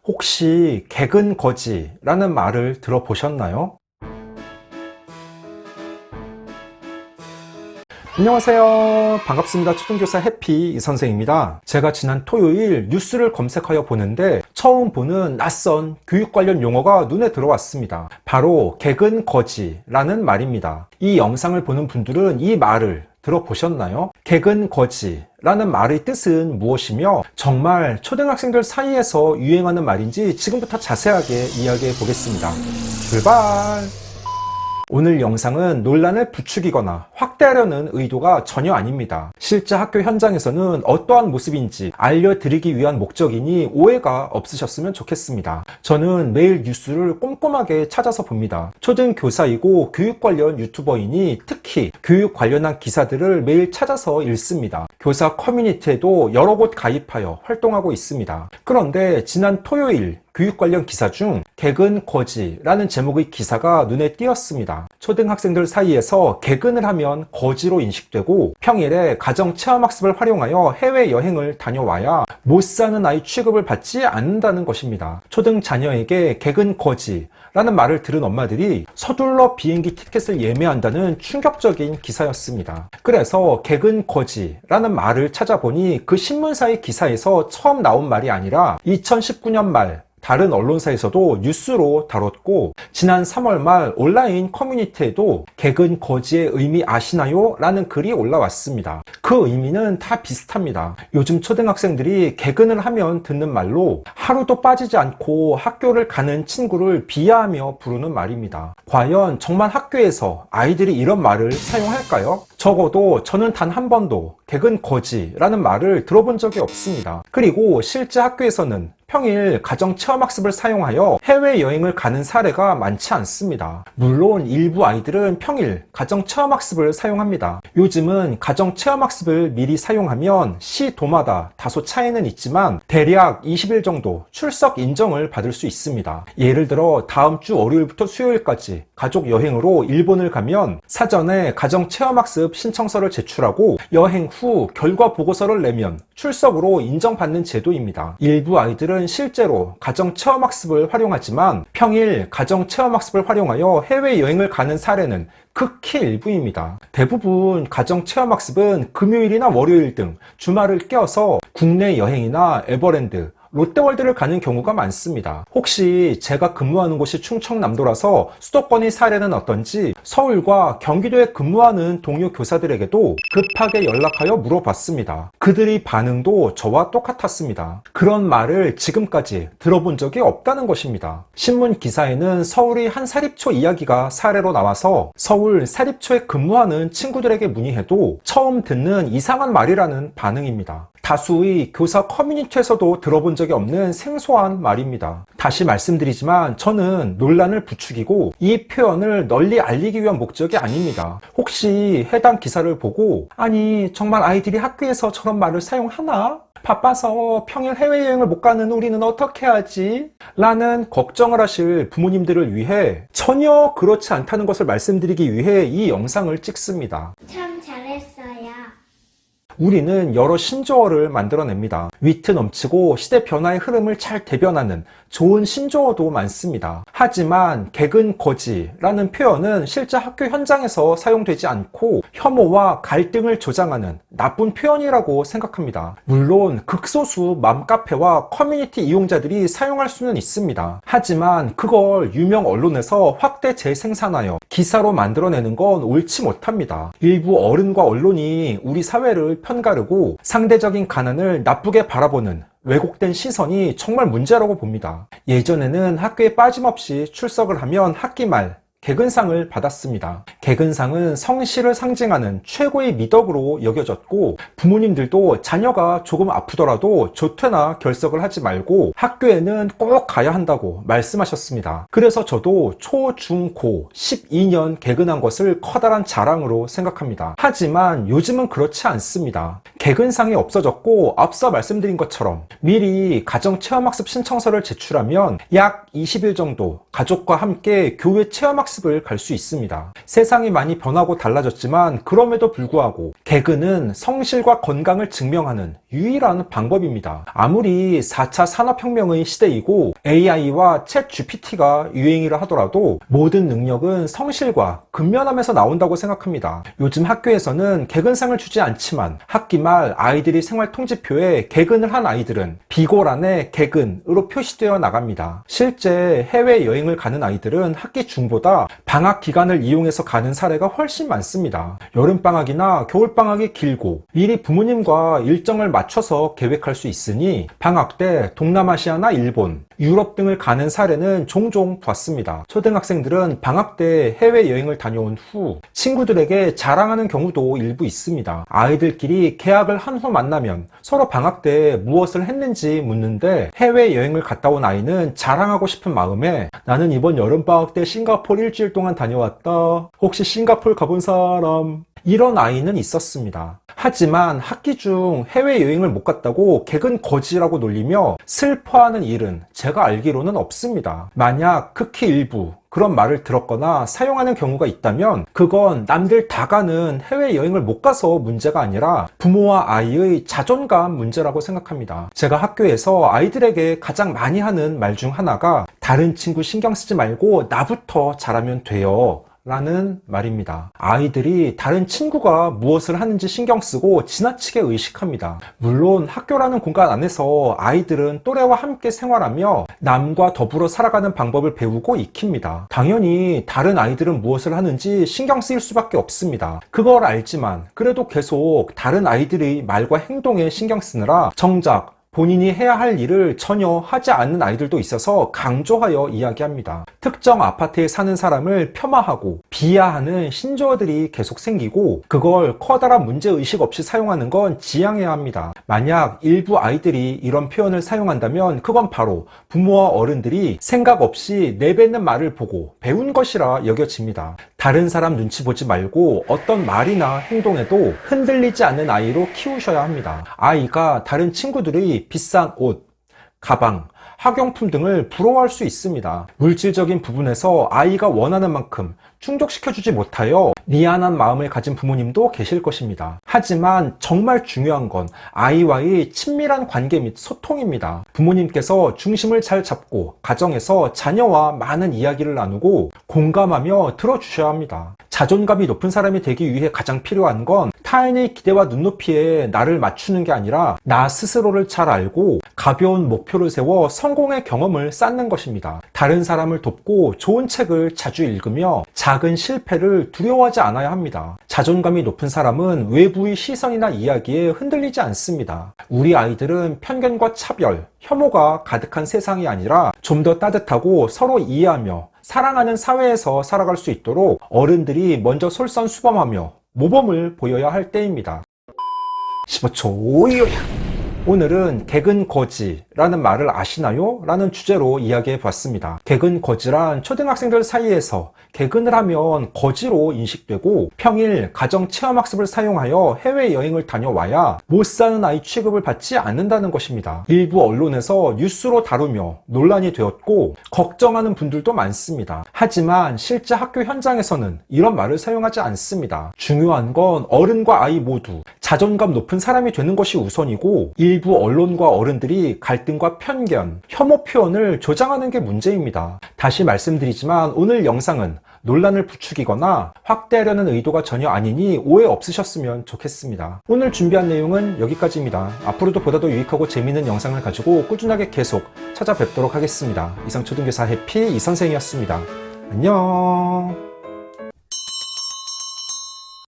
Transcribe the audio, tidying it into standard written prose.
혹시 개근 거지라는 말을 들어보셨나요? 안녕하세요. 반갑습니다. 초등교사 해피 이선생입니다. 제가 지난 토요일 뉴스를 검색하여 보는데 처음 보는 낯선 교육 관련 용어가 눈에 들어왔습니다. 바로 개근 거지라는 말입니다. 이 영상을 보는 분들은 이 말을 들어보셨나요? 개근 거지라는 말의 뜻은 무엇이며 정말 초등학생들 사이에서 유행하는 말인지 지금부터 자세하게 이야기해 보겠습니다. 출발! 오늘 영상은 논란을 부추기거나 확대하려는 의도가 전혀 아닙니다. 실제 학교 현장에서는 어떠한 모습인지 알려드리기 위한 목적이니 오해가 없으셨으면 좋겠습니다. 저는 매일 뉴스를 꼼꼼하게 찾아서 봅니다. 초등교사이고 교육 관련 유튜버이니 특히 교육 관련한 기사들을 매일 찾아서 읽습니다. 교사 커뮤니티에도 여러 곳 가입하여 활동하고 있습니다. 그런데 지난 토요일 교육 관련 기사 중 개근 거지라는 제목의 기사가 눈에 띄었습니다. 초등학생들 사이에서 개근을 하면 거지로 인식되고 평일에 가정체험학습을 활용하여 해외여행을 다녀와야 못 사는 아이 취급을 받지 않는다는 것입니다. 초등 자녀에게 개근 거지라는 말을 들은 엄마들이 서둘러 비행기 티켓을 예매한다는 충격적인 기사였습니다. 그래서 개근 거지라는 말을 찾아보니 그 신문사의 기사에서 처음 나온 말이 아니라 2019년 말 다른 언론사에서도 뉴스로 다뤘고 지난 3월 말 온라인 커뮤니티에도 개근 거지의 의미 아시나요? 라는 글이 올라왔습니다. 그 의미는 다 비슷합니다. 요즘 초등학생들이 개근을 하면 듣는 말로 하루도 빠지지 않고 학교를 가는 친구를 비하하며 부르는 말입니다. 과연 정말 학교에서 아이들이 이런 말을 사용할까요? 적어도 저는 단 한 번도 개근 거지라는 말을 들어본 적이 없습니다. 그리고 실제 학교에서는 평일 가정체험학습을 사용하여 해외여행을 가는 사례가 많지 않습니다. 물론 일부 아이들은 평일 가정체험학습을 사용합니다. 요즘은 가정체험학습을 미리 사용하면 시도마다 다소 차이는 있지만 대략 20일 정도 출석 인정을 받을 수 있습니다. 예를 들어 다음 주 월요일부터 수요일까지 가족 여행으로 일본을 가면 사전에 가정체험학습 신청서를 제출하고 여행 후 결과 보고서를 내면 출석으로 인정받는 제도입니다. 일부 아이들은 실제로 가정체험학습을 활용하지만 평일 가정체험학습을 활용하여 해외여행을 가는 사례는 극히 일부입니다. 대부분 가정체험학습은 금요일이나 월요일 등 주말을 껴서 국내 여행이나 에버랜드, 롯데월드를 가는 경우가 많습니다. 혹시 제가 근무하는 곳이 충청남도라서 수도권의 사례는 어떤지 서울과 경기도에 근무하는 동료 교사들에게도 급하게 연락하여 물어봤습니다. 그들의 반응도 저와 똑같았습니다. 그런 말을 지금까지 들어본 적이 없다는 것입니다. 신문 기사에는 서울의 한 사립초 이야기가 사례로 나와서 서울 사립초에 근무하는 친구들에게 문의해도 처음 듣는 이상한 말이라는 반응입니다. 다수의 교사 커뮤니티에서도 들어본 적이 없는 생소한 말입니다. 다시 말씀드리지만 저는 논란을 부추기고 이 표현을 널리 알리기 위한 목적이 아닙니다. 혹시 해당 기사를 보고 아니 정말 아이들이 학교에서 저런 말을 사용하나? 바빠서 평일 해외여행을 못 가는 우리는 어떻게 하지? 라는 걱정을 하실 부모님들을 위해 전혀 그렇지 않다는 것을 말씀드리기 위해 이 영상을 찍습니다. 참 잘했어요. 우리는 여러 신조어를 만들어냅니다. 위트 넘치고 시대 변화의 흐름을 잘 대변하는 좋은 신조어도 많습니다. 하지만 개근 거지라는 표현은 실제 학교 현장에서 사용되지 않고 혐오와 갈등을 조장하는 나쁜 표현이라고 생각합니다. 물론 극소수 맘카페와 커뮤니티 이용자들이 사용할 수는 있습니다. 하지만 그걸 유명 언론에서 확대 재생산하여 기사로 만들어내는 건 옳지 못합니다. 일부 어른과 언론이 우리 사회를 편가르고 상대적인 가난을 나쁘게 바라보는 왜곡된 시선이 정말 문제라고 봅니다. 예전에는 학교에 빠짐없이 출석을 하면 학기 말 개근상을 받았습니다. 개근상은 성실을 상징하는 최고의 미덕으로 여겨졌고 부모님들도 자녀가 조금 아프더라도 조퇴나 결석을 하지 말고 학교에는 꼭 가야 한다고 말씀하셨습니다. 그래서 저도 초, 중, 고 12년 개근한 것을 커다란 자랑으로 생각합니다. 하지만 요즘은 그렇지 않습니다. 개근상이 없어졌고 앞서 말씀드린 것처럼 미리 가정체험학습 신청서를 제출하면 약 20일 정도 가족과 함께 교회 체험학습을 갈 수 있습니다. 세상이 많이 변하고 달라졌지만 그럼에도 불구하고 개근은 성실과 건강을 증명하는 유일한 방법입니다. 아무리 4차 산업혁명의 시대이고 AI와 챗 GPT가 유행이라 하더라도 모든 능력은 성실과 근면함에서 나온다고 생각합니다. 요즘 학교에서는 개근상을 주지 않지만 학기 말 아이들이 생활 통지표에 개근을 한 아이들은 비고란에 개근으로 표시되어 나갑니다. 실제 해외여행을 가는 아이들은 학기 중보다 방학 기간을 이용해서 가는 사례가 훨씬 많습니다. 여름방학이나 겨울방학이 길고 미리 부모님과 일정을 맞춰서 계획할 수 있으니 방학 때 동남아시아나 일본, 유럽 등을 가는 사례는 종종 봤습니다. 초등학생들은 방학 때 해외여행을 다녀온 후 친구들에게 자랑하는 경우도 일부 있습니다. 아이들끼리 계약을 한 후 만나면 서로 방학 때 무엇을 했는지 묻는데 해외여행을 갔다 온 아이는 자랑하고 싶은 마음에 나는 이번 여름방학 때 싱가포르 일주일 동안 다녀왔다. 혹시 싱가포르 가본 사람? 이런 아이는 있었습니다. 하지만 학기 중 해외여행을 못 갔다고 개근 거지라고 놀리며 슬퍼하는 일은 제가 알기로는 없습니다. 만약 극히 일부 그런 말을 들었거나 사용하는 경우가 있다면 그건 남들 다 가는 해외여행을 못 가서 문제가 아니라 부모와 아이의 자존감 문제라고 생각합니다. 제가 학교에서 아이들에게 가장 많이 하는 말 중 하나가 다른 친구 신경 쓰지 말고 나부터 잘하면 돼요. 라는 말입니다. 아이들이 다른 친구가 무엇을 하는지 신경 쓰고 지나치게 의식합니다. 물론 학교라는 공간 안에서 아이들은 또래와 함께 생활하며 남과 더불어 살아가는 방법을 배우고 익힙니다. 당연히 다른 아이들은 무엇을 하는지 신경 쓰일 수밖에 없습니다. 그걸 알지만 그래도 계속 다른 아이들의 말과 행동에 신경 쓰느라 정작 본인이 해야 할 일을 전혀 하지 않는 아이들도 있어서 강조하여 이야기합니다. 특정 아파트에 사는 사람을 폄하하고 비하하는 신조어들이 계속 생기고 그걸 커다란 문제의식 없이 사용하는 건 지양해야 합니다. 만약 일부 아이들이 이런 표현을 사용한다면 그건 바로 부모와 어른들이 생각 없이 내뱉는 말을 보고 배운 것이라 여겨집니다. 다른 사람 눈치 보지 말고 어떤 말이나 행동에도 흔들리지 않는 아이로 키우셔야 합니다. 아이가 다른 친구들의 비싼 옷, 가방, 학용품 등을 부러워할 수 있습니다. 물질적인 부분에서 아이가 원하는 만큼 충족시켜주지 못하여 미안한 마음을 가진 부모님도 계실 것입니다. 하지만 정말 중요한 건 아이와의 친밀한 관계 및 소통입니다. 부모님께서 중심을 잘 잡고 가정에서 자녀와 많은 이야기를 나누고 공감하며 들어주셔야 합니다. 자존감이 높은 사람이 되기 위해 가장 필요한 건 타인의 기대와 눈높이에 나를 맞추는 게 아니라 나 스스로를 잘 알고 가벼운 목표를 세워 성공의 경험을 쌓는 것입니다. 다른 사람을 돕고 좋은 책을 자주 읽으며 작은 실패를 두려워하지 않아야 합니다. 자존감이 높은 사람은 외부의 시선이나 이야기에 흔들리지 않습니다. 우리 아이들은 편견과 차별, 혐오가 가득한 세상이 아니라 좀 더 따뜻하고 서로 이해하며 사랑하는 사회에서 살아갈 수 있도록 어른들이 먼저 솔선수범하며 모범을 보여야 할 때입니다. 15초 요약! 오늘은 개근거지라는 말을 아시나요? 라는 주제로 이야기해 봤습니다. 개근거지란 초등학생들 사이에서 개근을 하면 거지로 인식되고 평일 가정체험학습을 사용하여 해외여행을 다녀와야 못 사는 아이 취급을 받지 않는다는 것입니다. 일부 언론에서 뉴스로 다루며 논란이 되었고 걱정하는 분들도 많습니다. 하지만 실제 학교 현장에서는 이런 말을 사용하지 않습니다. 중요한 건 어른과 아이 모두 자존감 높은 사람이 되는 것이 우선이고 일부 언론과 어른들이 갈등과 편견, 혐오 표현을 조장하는 게 문제입니다. 다시 말씀드리지만 오늘 영상은 논란을 부추기거나 확대하려는 의도가 전혀 아니니 오해 없으셨으면 좋겠습니다. 오늘 준비한 내용은 여기까지입니다. 앞으로도 보다 더 유익하고 재미있는 영상을 가지고 꾸준하게 계속 찾아뵙도록 하겠습니다. 이상 초등교사 해피 이선생이었습니다. 안녕.